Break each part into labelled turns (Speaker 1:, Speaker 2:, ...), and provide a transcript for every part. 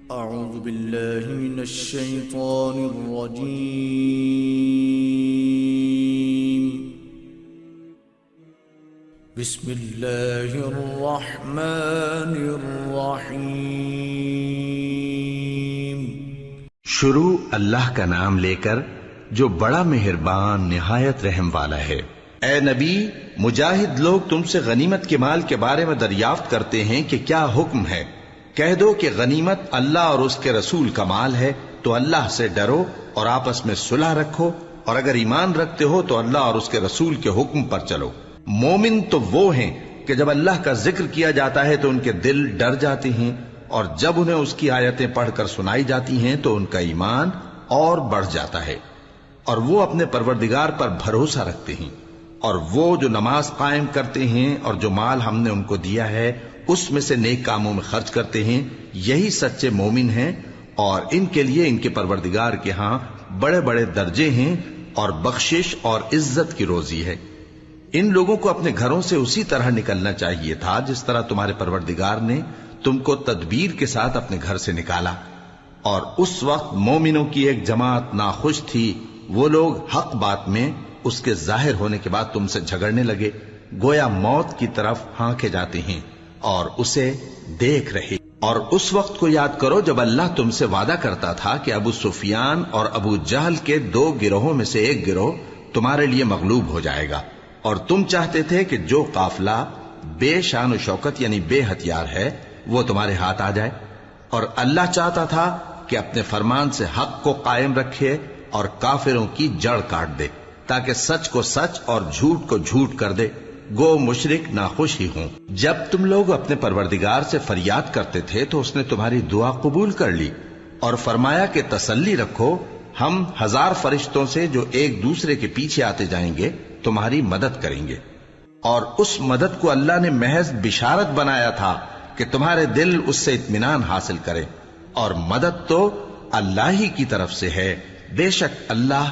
Speaker 1: أعوذ بالله من الشيطان الرجيم. بسم الله الرحمن الرحيم.
Speaker 2: شروع اللہ کا نام لے کر جو بڑا مہربان نہایت رحم والا ہے۔ اے نبی، مجاہد لوگ تم سے غنیمت کے مال کے بارے میں دریافت کرتے ہیں کہ کیا حکم ہے۔ کہہ دو کہ غنیمت اللہ اور اس کے رسول کا مال ہے، تو اللہ سے ڈرو اور آپس میں صلح رکھو، اور اگر ایمان رکھتے ہو تو اللہ اور اس کے رسول کے حکم پر چلو۔ مومن تو وہ ہیں کہ جب اللہ کا ذکر کیا جاتا ہے تو ان کے دل ڈر جاتے ہیں، اور جب انہیں اس کی آیتیں پڑھ کر سنائی جاتی ہیں تو ان کا ایمان اور بڑھ جاتا ہے، اور وہ اپنے پروردگار پر بھروسہ رکھتے ہیں، اور وہ جو نماز قائم کرتے ہیں اور جو مال ہم نے ان کو دیا ہے اس میں سے نیک کاموں میں خرچ کرتے ہیں، یہی سچے مومن ہیں، اور ان کے لیے ان کے پروردگار کے ہاں بڑے بڑے درجے ہیں اور بخشش اور عزت کی روزی ہے۔ ان لوگوں کو اپنے گھروں سے اسی طرح نکلنا چاہیے تھا جس طرح تمہارے پروردگار نے تم کو تدبیر کے ساتھ اپنے گھر سے نکالا، اور اس وقت مومنوں کی ایک جماعت ناخوش تھی، وہ لوگ حق بات میں اس کے ظاہر ہونے کے بعد تم سے جھگڑنے لگے، گویا موت کی طرف ہانکے جاتے ہیں اور اسے دیکھ رہے۔ اور اس وقت کو یاد کرو جب اللہ تم سے وعدہ کرتا تھا کہ ابو سفیان اور ابو جہل کے 2 گروہوں میں سے ایک گروہ تمہارے لیے مغلوب ہو جائے گا، اور تم چاہتے تھے کہ جو قافلہ بے شان و شوکت یعنی بے ہتھیار ہے وہ تمہارے ہاتھ آ جائے، اور اللہ چاہتا تھا کہ اپنے فرمان سے حق کو قائم رکھے اور کافروں کی جڑ کاٹ دے، تاکہ سچ کو سچ اور جھوٹ کو جھوٹ کر دے، گو مشرک ناخوش ہی ہوں۔ جب تم لوگ اپنے پروردگار سے فریاد کرتے تھے تو اس نے تمہاری دعا قبول کر لی اور فرمایا کہ تسلی رکھو، ہم 1000 فرشتوں سے جو ایک دوسرے کے پیچھے آتے جائیں گے تمہاری مدد کریں گے، اور اس مدد کو اللہ نے محض بشارت بنایا تھا کہ تمہارے دل اس سے اطمینان حاصل کرے، اور مدد تو اللہ ہی کی طرف سے ہے، بے شک اللہ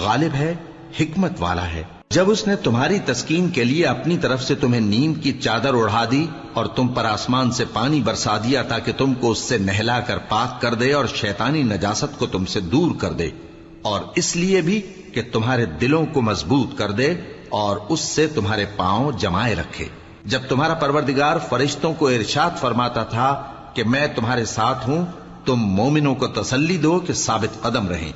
Speaker 2: غالب ہے، حکمت والا ہے۔ جب اس نے تمہاری تسکین کے لیے اپنی طرف سے تمہیں نیند کی چادر اڑھا دی اور تم پر آسمان سے پانی برسا دیا تاکہ تم کو اس سے نہلا کر پاک کر دے اور شیطانی نجاست کو تم سے دور کر دے، اور اس لیے بھی کہ تمہارے دلوں کو مضبوط کر دے اور اس سے تمہارے پاؤں جمائے رکھے۔ جب تمہارا پروردگار فرشتوں کو ارشاد فرماتا تھا کہ میں تمہارے ساتھ ہوں، تم مومنوں کو تسلی دو کہ ثابت قدم رہیں،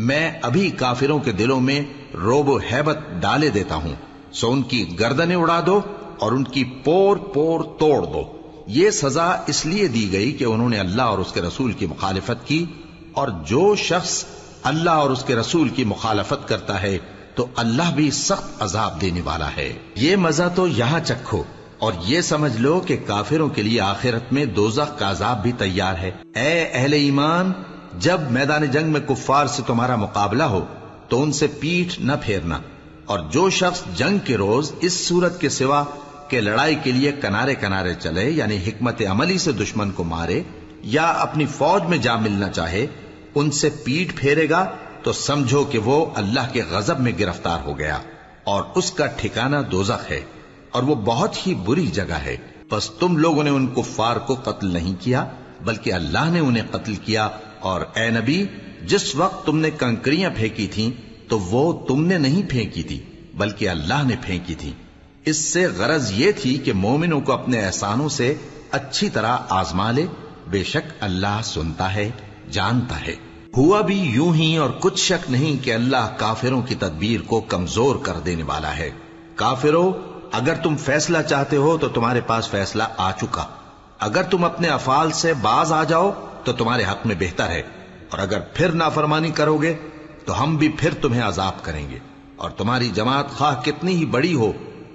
Speaker 2: میں ابھی کافروں کے دلوں میں رعب و ہیبت ڈالے دیتا ہوں، سو ان کی گردنیں اڑا دو اور ان کی پور پور توڑ دو۔ یہ سزا اس لیے دی گئی کہ انہوں نے اللہ اور اس کے رسول کی مخالفت کی، اور جو شخص اللہ اور اس کے رسول کی مخالفت کرتا ہے تو اللہ بھی سخت عذاب دینے والا ہے۔ یہ مزہ تو یہاں چکھو، اور یہ سمجھ لو کہ کافروں کے لیے آخرت میں دوزخ کا عذاب بھی تیار ہے۔ اے اہل ایمان، جب میدان جنگ میں کفار سے تمہارا مقابلہ ہو تو ان سے پیٹھ نہ پھیرنا، اور جو شخص جنگ کے روز اس صورت کے سوا کہ لڑائی کے لیے کنارے کنارے چلے یعنی حکمت عملی سے دشمن کو مارے یا اپنی فوج میں جا ملنا چاہے، ان سے پیٹھ پھیرے گا تو سمجھو کہ وہ اللہ کے غضب میں گرفتار ہو گیا، اور اس کا ٹھکانہ دوزخ ہے، اور وہ بہت ہی بری جگہ ہے۔ پس تم لوگوں نے ان کفار کو قتل نہیں کیا بلکہ اللہ نے انہیں قتل کیا، اور اے نبی، جس وقت تم نے کنکریاں پھینکی تھیں تو وہ تم نے نہیں پھینکی تھی بلکہ اللہ نے پھینکی تھی۔ اس سے غرض یہ تھی کہ مومنوں کو اپنے احسانوں سے اچھی طرح آزما لے، بے شک اللہ سنتا ہے، جانتا ہے۔ ہوا بھی یوں ہی، اور کچھ شک نہیں کہ اللہ کافروں کی تدبیر کو کمزور کر دینے والا ہے۔ کافروں، اگر تم فیصلہ چاہتے ہو تو تمہارے پاس فیصلہ آ چکا، اگر تم اپنے افعال سے باز آ جاؤ تو تمہارے حق میں بہتر ہے، اور اگر پھر نافرمانی کرو گے تو ہم بھی پھر تمہیں عذاب کریں گے، اور تمہاری جماعت خواہ کتنی ہی بڑی ہو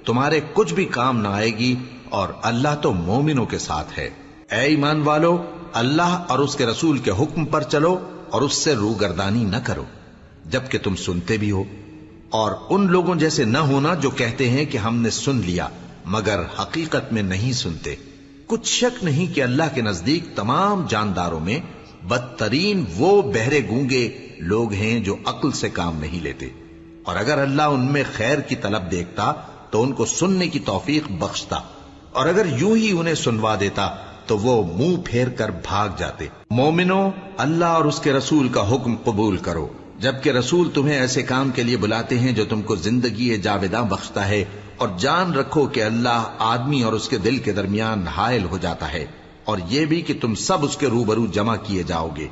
Speaker 2: تمہارے کچھ بھی کام نہ آئے گی، اور اللہ تو مومنوں کے ساتھ ہے۔ اے ایمان والو، اللہ اور اس کے رسول کے حکم پر چلو اور اس سے روگردانی نہ کرو جبکہ تم سنتے بھی ہو، اور ان لوگوں جیسے نہ ہونا جو کہتے ہیں کہ ہم نے سن لیا مگر حقیقت میں نہیں سنتے۔ کچھ شک نہیں کہ اللہ کے نزدیک تمام جانداروں میں بدترین وہ بہرے گونگے لوگ ہیں جو عقل سے کام نہیں لیتے، اور اگر اللہ ان میں خیر کی طلب دیکھتا تو ان کو سننے کی توفیق بخشتا، اور اگر یوں ہی انہیں سنوا دیتا تو تو وہ منہ پھیر کر بھاگ جاتے۔ مومنو، اللہ اور اس کے رسول کا حکم قبول کرو، جبکہ رسول تمہیں ایسے کام کے لیے بلاتے ہیں جو تم کو زندگی جاوداں بخشتا ہے، اور جان رکھو کہ اللہ آدمی اور اس کے دل کے درمیان حائل ہو جاتا ہے، اور یہ بھی کہ تم سب اس کے روبرو جمع کیے جاؤ گے۔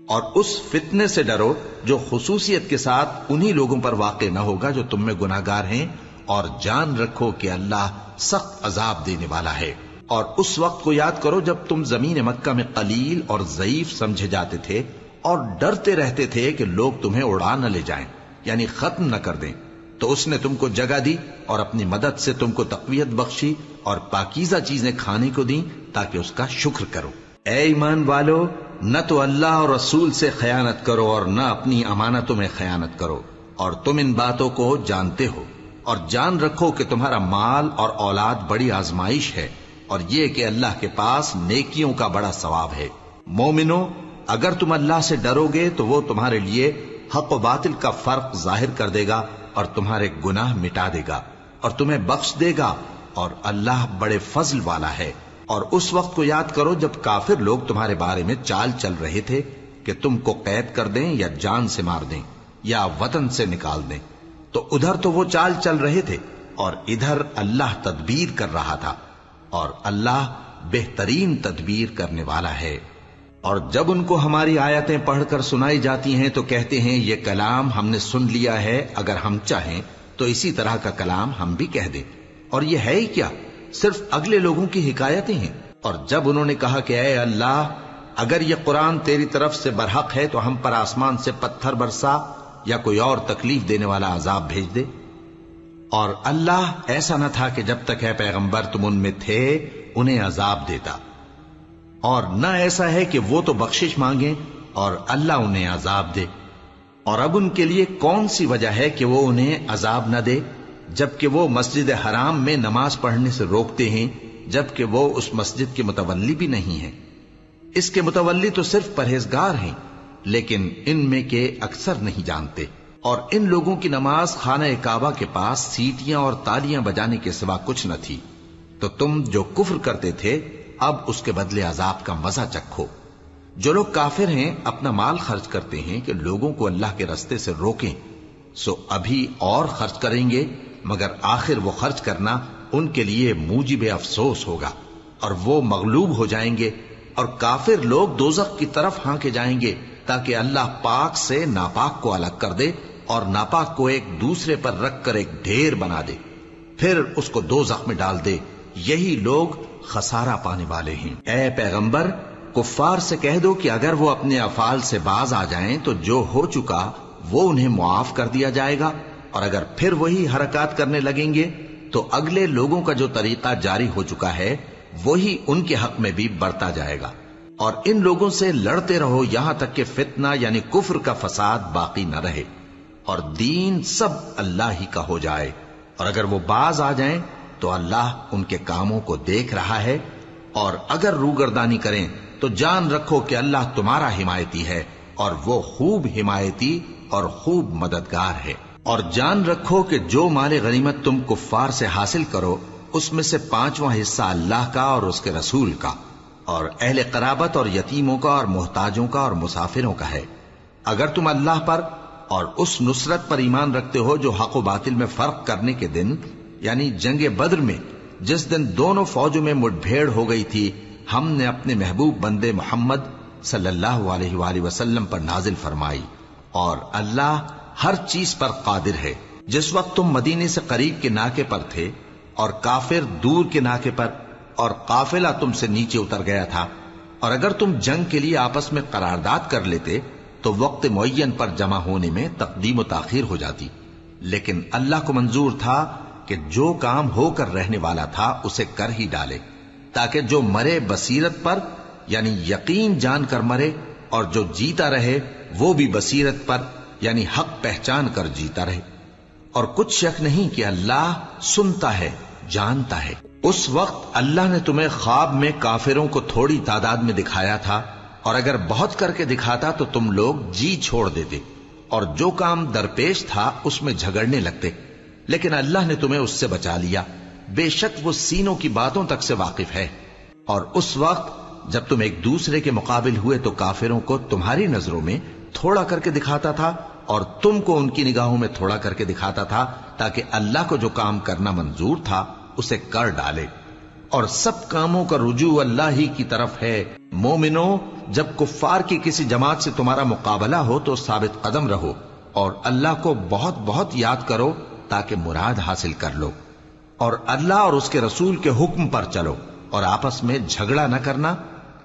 Speaker 2: اور اس فتنے سے ڈرو جو خصوصیت کے ساتھ انہی لوگوں پر واقع نہ ہوگا جو تم میں گناہگار ہیں، اور جان رکھو کہ اللہ سخت عذاب دینے والا ہے۔ اور اس وقت کو یاد کرو جب تم زمین مکہ میں قلیل اور ضعیف سمجھے جاتے تھے اور ڈرتے رہتے تھے کہ لوگ تمہیں اڑا نہ لے جائیں، یعنی ختم نہ کر دیں، تو اس نے تم کو جگہ دی اور اپنی مدد سے تم کو تقویت بخشی اور پاکیزہ چیزیں کھانے کو دیں تاکہ اس کا شکر کرو۔ اے ایمان والو، نہ تو اللہ اور رسول سے خیانت کرو اور نہ اپنی امانتوں میں خیانت کرو، اور تم ان باتوں کو جانتے ہو، اور جان رکھو کہ تمہارا مال اور اولاد بڑی آزمائش ہے، اور یہ کہ اللہ کے پاس نیکیوں کا بڑا ثواب ہے۔ مومنو، اگر تم اللہ سے ڈرو گے تو وہ تمہارے لیے حق و باطل کا فرق ظاہر کر دے گا اور تمہارے گناہ مٹا دے گا اور تمہیں بخش دے گا، اور اللہ بڑے فضل والا ہے۔ اور اس وقت کو یاد کرو جب کافر لوگ تمہارے بارے میں چال چل رہے تھے کہ تم کو قید کر دیں یا جان سے مار دیں یا وطن سے نکال دیں، تو ادھر تو وہ چال چل رہے تھے اور ادھر اللہ تدبیر کر رہا تھا، اور اللہ بہترین تدبیر کرنے والا ہے۔ اور جب ان کو ہماری آیتیں پڑھ کر سنائی جاتی ہیں تو کہتے ہیں یہ کلام ہم نے سن لیا ہے، اگر ہم چاہیں تو اسی طرح کا کلام ہم بھی کہہ دیں، اور یہ ہے ہی کیا، صرف اگلے لوگوں کی حکایتیں ہیں۔ اور جب انہوں نے کہا کہ اے اللہ، اگر یہ قرآن تیری طرف سے برحق ہے تو ہم پر آسمان سے پتھر برسا یا کوئی اور تکلیف دینے والا عذاب بھیج دے۔ اور اللہ ایسا نہ تھا کہ جب تک اے پیغمبر تم ان میں تھے انہیں عذاب دیتا، اور نہ ایسا ہے کہ وہ تو بخشش مانگیں اور اللہ انہیں عذاب دے۔ اور اب ان کے لیے کون سی وجہ ہے کہ وہ انہیں عذاب نہ دے، جبکہ وہ مسجد حرام میں نماز پڑھنے سے روکتے ہیں، جبکہ وہ اس مسجد کے متولی بھی نہیں ہیں۔ اس کے متولی تو صرف پرہیزگار ہیں، لیکن ان میں کے اکثر نہیں جانتے۔ اور ان لوگوں کی نماز خانہ کعبہ کے پاس سیٹیاں اور تالیاں بجانے کے سوا کچھ نہ تھی، تو تم جو کفر کرتے تھے اب اس کے بدلے عذاب کا مزہ چکھو۔ جو لوگ کافر ہیں اپنا مال خرچ کرتے ہیں کہ لوگوں کو اللہ کے رستے سے روکیں، سو ابھی اور خرچ کریں گے، مگر آخر وہ خرچ کرنا ان کے لیے موجب افسوس ہوگا، اور وہ مغلوب ہو جائیں گے، اور کافر لوگ دوزخ کی طرف ہانکے جائیں گے تاکہ اللہ پاک سے ناپاک کو الگ کر دے اور ناپاک کو ایک دوسرے پر رکھ کر ایک ڈھیر بنا دے، پھر اس کو دوزخ میں ڈال دے۔ یہی لوگ خسارہ پانے والے ہیں۔ اے پیغمبر، کفار سے کہہ دو کہ اگر وہ اپنے افعال سے باز آ جائیں تو جو ہو چکا وہ انہیں معاف کر دیا جائے گا، اور اگر پھر وہی حرکات کرنے لگیں گے تو اگلے لوگوں کا جو طریقہ جاری ہو چکا ہے وہی ان کے حق میں بھی برتا جائے گا۔ اور ان لوگوں سے لڑتے رہو یہاں تک کہ فتنہ یعنی کفر کا فساد باقی نہ رہے اور دین سب اللہ ہی کا ہو جائے، اور اگر وہ باز آ جائیں تو اللہ ان کے کاموں کو دیکھ رہا ہے، اور اگر روگردانی کریں تو جان رکھو کہ اللہ تمہارا حمایتی ہے، اور وہ خوب حمایتی اور خوب مددگار ہے۔ اور جان رکھو کہ جو مال غنیمت تم کفار سے حاصل کرو اس میں سے 5واں حصہ اللہ کا اور اس کے رسول کا اور اہل قرابت اور یتیموں کا اور محتاجوں کا اور مسافروں کا ہے۔ اگر تم اللہ پر اور اس نصرت پر ایمان رکھتے ہو جو حق و باطل میں فرق کرنے کے دن یعنی جنگ بدر میں جس دن دونوں فوجوں میں مٹ بھیڑ ہو گئی تھی، ہم نے اپنے محبوب بندے محمد صلی اللہ علیہ وآلہ وسلم پر نازل فرمائی، اور اللہ ہر چیز پر قادر ہے۔ جس وقت تم مدینے سے قریب کے ناکے پر تھے اور کافر دور کے ناکے پر، اور قافلہ تم سے نیچے اتر گیا تھا، اور اگر تم جنگ کے لیے آپس میں قرارداد کر لیتے تو وقت معین پر جمع ہونے میں تقدیم و تاخیر ہو جاتی، لیکن اللہ کو منظور تھا کہ جو کام ہو کر رہنے والا تھا اسے کر ہی ڈالے، تاکہ جو مرے بصیرت پر یعنی یقین جان کر مرے، اور جو جیتا رہے وہ بھی بصیرت پر یعنی حق پہچان کر جیتا رہے۔ اور کچھ شک نہیں کہ اللہ سنتا ہے، جانتا ہے۔ اس وقت اللہ نے تمہیں خواب میں کافروں کو تھوڑی تعداد میں دکھایا تھا، اور اگر بہت کر کے دکھاتا تو تم لوگ جی چھوڑ دیتے اور جو کام درپیش تھا اس میں جھگڑنے لگتے، لیکن اللہ نے تمہیں اس سے بچا لیا، بے شک وہ سینوں کی باتوں تک سے واقف ہے۔ اور اس وقت جب تم ایک دوسرے کے مقابل ہوئے تو کافروں کو تمہاری نظروں میں تھوڑا کر کے دکھاتا تھا اور تم کو ان کی نگاہوں میں تھوڑا کر کے دکھاتا تھا، تاکہ اللہ کو جو کام کرنا منظور تھا اسے کر ڈالے، اور سب کاموں کا رجوع اللہ ہی کی طرف ہے۔ مومنو، جب کفار کی کسی جماعت سے تمہارا مقابلہ ہو تو ثابت قدم رہو اور اللہ کو بہت بہت یاد کرو تاکہ مراد حاصل کر لو، اور اللہ اور اس کے رسول کے حکم پر چلو، اور آپس میں جھگڑا نہ کرنا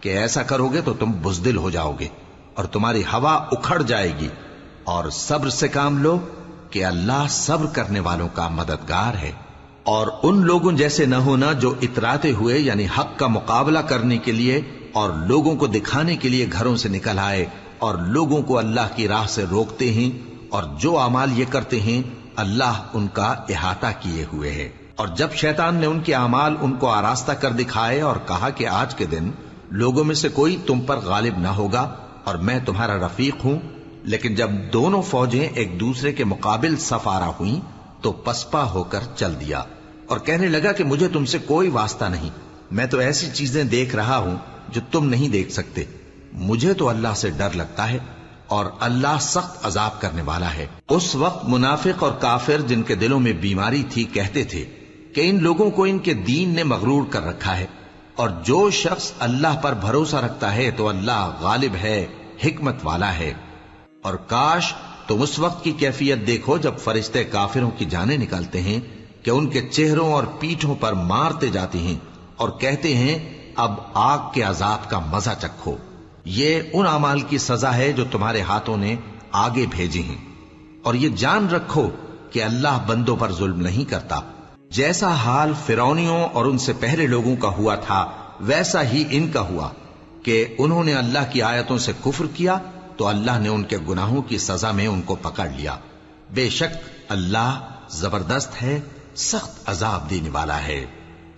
Speaker 2: کہ ایسا کرو گے تو تم بزدل ہو جاؤ گے اور تمہاری ہوا اکھڑ جائے گی، اور صبر سے کام لو کہ اللہ صبر کرنے والوں کا مددگار ہے۔ اور ان لوگوں جیسے نہ ہونا جو اتراتے ہوئے یعنی حق کا مقابلہ کرنے کے لیے اور لوگوں کو دکھانے کے لیے گھروں سے نکل آئے اور لوگوں کو اللہ کی راہ سے روکتے ہیں، اور جو اعمال یہ کرتے ہیں اللہ ان کا احاطہ کیے ہوئے ہے۔ اور جب شیطان نے ان کے اعمال ان کو آراستہ کر دکھائے اور کہا کہ آج کے دن لوگوں میں سے کوئی تم پر غالب نہ ہوگا اور میں تمہارا رفیق ہوں، لیکن جب دونوں فوجیں ایک دوسرے کے مقابل صف آرا ہوئیں تو پسپا ہو کر چل دیا اور کہنے لگا کہ مجھے تم سے کوئی واسطہ نہیں، میں تو ایسی چیزیں دیکھ رہا ہوں جو تم نہیں دیکھ سکتے، مجھے تو اللہ سے ڈر لگتا ہے اور اللہ سخت عذاب کرنے والا ہے۔ اس وقت منافق اور کافر جن کے دلوں میں بیماری تھی کہتے تھے کہ ان لوگوں کو ان کے دین نے مغرور کر رکھا ہے، اور جو شخص اللہ پر بھروسہ رکھتا ہے تو اللہ غالب ہے، حکمت والا ہے۔ اور کاش تم اس وقت کی کیفیت دیکھو جب فرشتے کافروں کی جانیں نکالتے ہیں کہ ان کے چہروں اور پیٹھوں پر مارتے جاتے ہیں اور کہتے ہیں اب آگ کے عذاب کا مزہ چکھو، یہ ان اعمال کی سزا ہے جو تمہارے ہاتھوں نے آگے بھیجی ہیں، اور یہ جان رکھو کہ اللہ بندوں پر ظلم نہیں کرتا۔ جیسا حال فرعونیوں اور ان سے پہلے لوگوں کا ہوا تھا ویسا ہی ان کا ہوا کہ انہوں نے اللہ کی آیتوں سے کفر کیا تو اللہ نے ان کے گناہوں کی سزا میں ان کو پکڑ لیا۔ بے شک اللہ زبردست ہے، سخت عذاب دینے والا ہے۔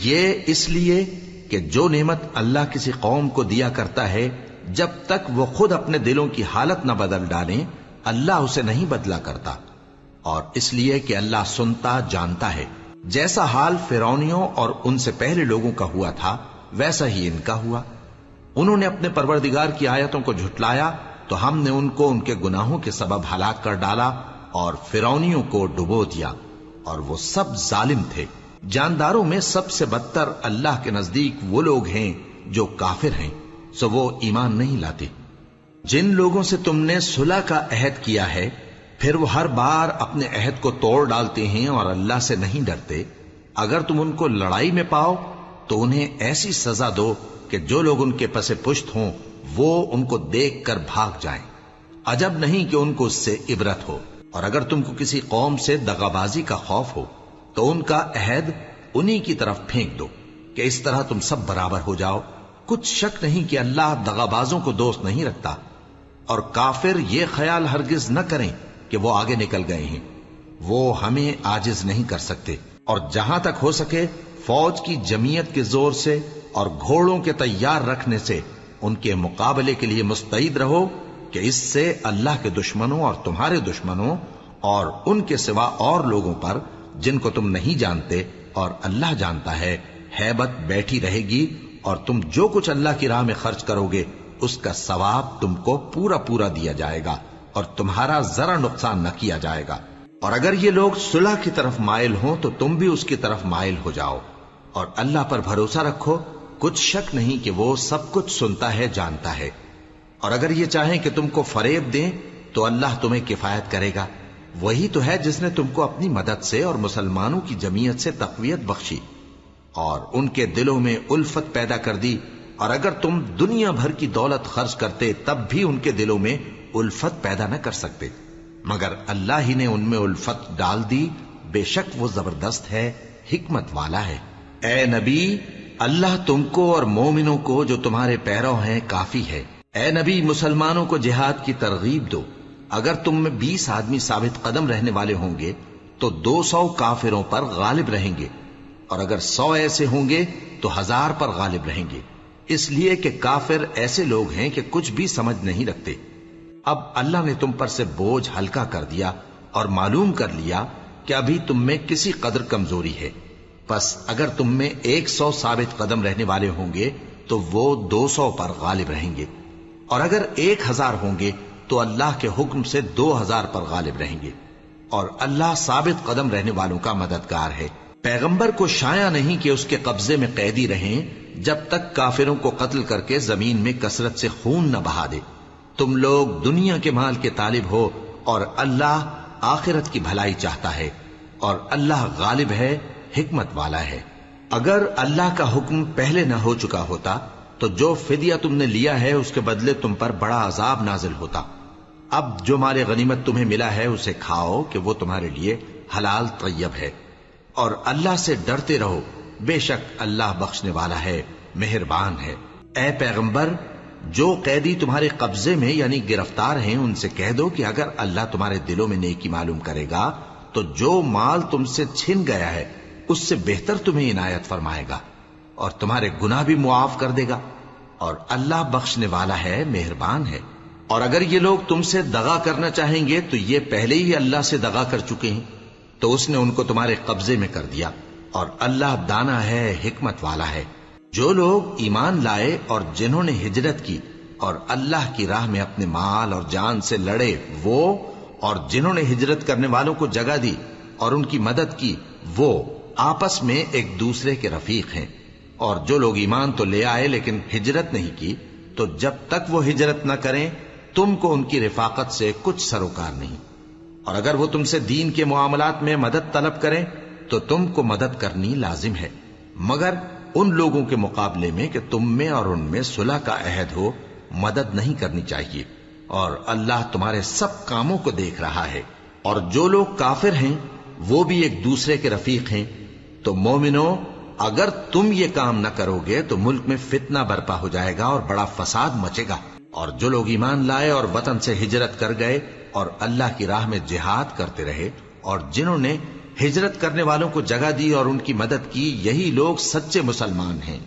Speaker 2: یہ اس لیے کہ جو نعمت اللہ کسی قوم کو دیا کرتا ہے جب تک وہ خود اپنے دلوں کی حالت نہ بدل ڈالیں اللہ اسے نہیں بدلا کرتا، اور اس لیے کہ اللہ سنتا جانتا ہے۔ جیسا حال فرعونیوں اور ان سے پہلے لوگوں کا ہوا تھا ویسا ہی ان کا ہوا۔ انہوں نے اپنے پروردگار کی آیتوں کو جھٹلایا تو ہم نے ان کو ان کے گناہوں کے سبب ہلاک کر ڈالا اور فرعونیوں کو ڈبو دیا، اور وہ سب ظالم تھے۔ جانداروں میں سب سے بدتر اللہ کے نزدیک وہ لوگ ہیں جو کافر ہیں، سو وہ ایمان نہیں لاتے۔ جن لوگوں سے تم نے صلح کا عہد کیا ہے پھر وہ ہر بار اپنے عہد کو توڑ ڈالتے ہیں اور اللہ سے نہیں ڈرتے، اگر تم ان کو لڑائی میں پاؤ تو انہیں ایسی سزا دو کہ جو لوگ ان کے پس پشت ہوں وہ ان کو دیکھ کر بھاگ جائیں، عجب نہیں کہ ان کو اس سے عبرت ہو۔ اور اگر تم کو کسی قوم سے دغابازی کا خوف ہو تو ان کا عہد انہی کی طرف پھینک دو کہ اس طرح تم سب برابر ہو جاؤ۔ کچھ شک نہیں کہ اللہ دغابازوں کو دوست نہیں رکھتا، اور کافر یہ خیال ہرگز نہ کریں کہ وہ آگے نکل گئے ہیں، وہ ہمیں عاجز نہیں کر سکتے۔ اور جہاں تک ہو سکے فوج کی جمعیت کے زور سے اور گھوڑوں کے تیار رکھنے سے ان کے مقابلے کے لیے مستعد رہو کہ اس سے اللہ کے دشمنوں اور تمہارے دشمنوں اور ان کے سوا اور لوگوں پر جن کو تم نہیں جانتے اور اللہ جانتا ہے ہیبت بیٹھی رہے گی، اور تم جو کچھ اللہ کی راہ میں خرچ کرو گے اس کا ثواب تم کو پورا پورا دیا جائے گا اور تمہارا ذرا نقصان نہ کیا جائے گا۔ اور اگر یہ لوگ صلح کی طرف مائل ہوں تو تم بھی اس کی طرف مائل ہو جاؤ، اور اللہ پر بھروسہ رکھو، کچھ شک نہیں کہ وہ سب کچھ سنتا ہے جانتا ہے۔ اور اگر یہ چاہیں کہ تم کو فریب دیں تو اللہ تمہیں کفایت کرے گا، وہی تو ہے جس نے تم کو اپنی مدد سے اور مسلمانوں کی جمعیت سے تقویت بخشی اور ان کے دلوں میں الفت پیدا کر دی، اور اگر تم دنیا بھر کی دولت خرچ کرتے تب بھی ان کے دلوں میں الفت پیدا نہ کر سکتے، مگر اللہ ہی نے ان میں الفت ڈال دی، بے شک وہ زبردست ہے، حکمت والا ہے۔ اے نبی، اللہ تم کو اور مومنوں کو جو تمہارے پیرو ہیں کافی ہے۔ اے نبی، مسلمانوں کو جہاد کی ترغیب دو۔ اگر تم میں 20 آدمی ثابت قدم رہنے والے ہوں گے تو 200 کافروں پر غالب رہیں گے، اور اگر 100 ایسے ہوں گے تو 1000 پر غالب رہیں گے، اس لیے کہ کافر ایسے لوگ ہیں کہ کچھ بھی سمجھ نہیں رکھتے۔ اب اللہ نے تم پر سے بوجھ ہلکا کر دیا اور معلوم کر لیا کہ ابھی تم میں کسی قدر کمزوری ہے، پس اگر تم میں 100 ثابت قدم رہنے والے ہوں گے تو وہ 200 پر غالب رہیں گے، اور اگر 1000 ہوں گے تو اللہ کے حکم سے 2000 پر غالب رہیں گے، اور اللہ ثابت قدم رہنے والوں کا مددگار ہے۔ پیغمبر کو شایع نہیں کہ اس کے قبضے میں قیدی رہیں جب تک کافروں کو قتل کر کے زمین میں کثرت سے خون نہ بہا دے۔ تم لوگ دنیا کے مال کے طالب ہو اور اللہ آخرت کی بھلائی چاہتا ہے، اور اللہ غالب ہے، حکمت والا ہے۔ اگر اللہ کا حکم پہلے نہ ہو چکا ہوتا تو جو فدیہ تم نے لیا ہے اس کے بدلے تم پر بڑا عذاب نازل ہوتا۔ اب جو مال غنیمت تمہیں ملا ہے اسے کھاؤ کہ وہ تمہارے لیے حلال طیب ہے، اور اللہ سے ڈرتے رہو، بے شک اللہ بخشنے والا ہے، مہربان ہے۔ اے پیغمبر، جو قیدی تمہارے قبضے میں یعنی گرفتار ہیں ان سے کہہ دو کہ اگر اللہ تمہارے دلوں میں نیکی معلوم کرے گا تو جو مال تم سے چھن گیا ہے اس سے بہتر تمہیں عنایت فرمائے گا، اور تمہارے گناہ بھی معاف کر دے گا، اور اللہ بخشنے والا ہے، مہربان ہے۔ اور اگر یہ لوگ تم سے دغا کرنا چاہیں گے تو یہ پہلے ہی اللہ سے دغا کر چکے ہیں، تو اس نے ان کو تمہارے قبضے میں کر دیا، اور اللہ دانا ہے، حکمت والا ہے۔ جو لوگ ایمان لائے اور جنہوں نے ہجرت کی اور اللہ کی راہ میں اپنے مال اور جان سے لڑے، وہ اور جنہوں نے ہجرت کرنے والوں کو جگہ دی اور ان کی مدد کی، وہ آپس میں ایک دوسرے کے رفیق ہیں۔ اور جو لوگ ایمان تو لے آئے لیکن ہجرت نہیں کی، تو جب تک وہ ہجرت نہ کریں تم کو ان کی رفاقت سے کچھ سروکار نہیں، اور اگر وہ تم سے دین کے معاملات میں مدد طلب کریں تو تم کو مدد کرنی لازم ہے، مگر ان لوگوں کے مقابلے میں کہ تم میں اور ان میں صلح کا عہد ہو مدد نہیں کرنی چاہیے، اور اللہ تمہارے سب کاموں کو دیکھ رہا ہے۔ اور جو لوگ کافر ہیں وہ بھی ایک دوسرے کے رفیق ہیں۔ تو مومنو، اگر تم یہ کام نہ کرو گے تو ملک میں فتنہ برپا ہو جائے گا اور بڑا فساد مچے گا۔ اور جو لوگ ایمان لائے اور وطن سے ہجرت کر گئے اور اللہ کی راہ میں جہاد کرتے رہے، اور جنہوں نے ہجرت کرنے والوں کو جگہ دی اور ان کی مدد کی، یہی لوگ سچے مسلمان ہیں۔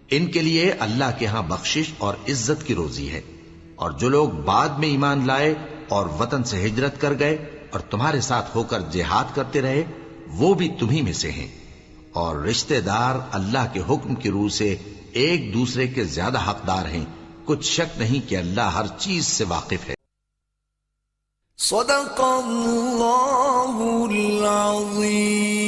Speaker 2: ان کے لیے اللہ کے ہاں بخشش اور عزت کی روزی ہے۔ اور جو لوگ بعد میں ایمان لائے اور وطن سے ہجرت کر گئے اور تمہارے ساتھ ہو کر جہاد کرتے رہے، وہ بھی تمہیں میں سے ہیں۔ اور رشتہ دار اللہ کے حکم کی روح سے ایک دوسرے کے زیادہ حقدار ہیں، کچھ شک نہیں کہ اللہ ہر چیز سے واقف ہے۔
Speaker 1: صدق اللہ العظیم۔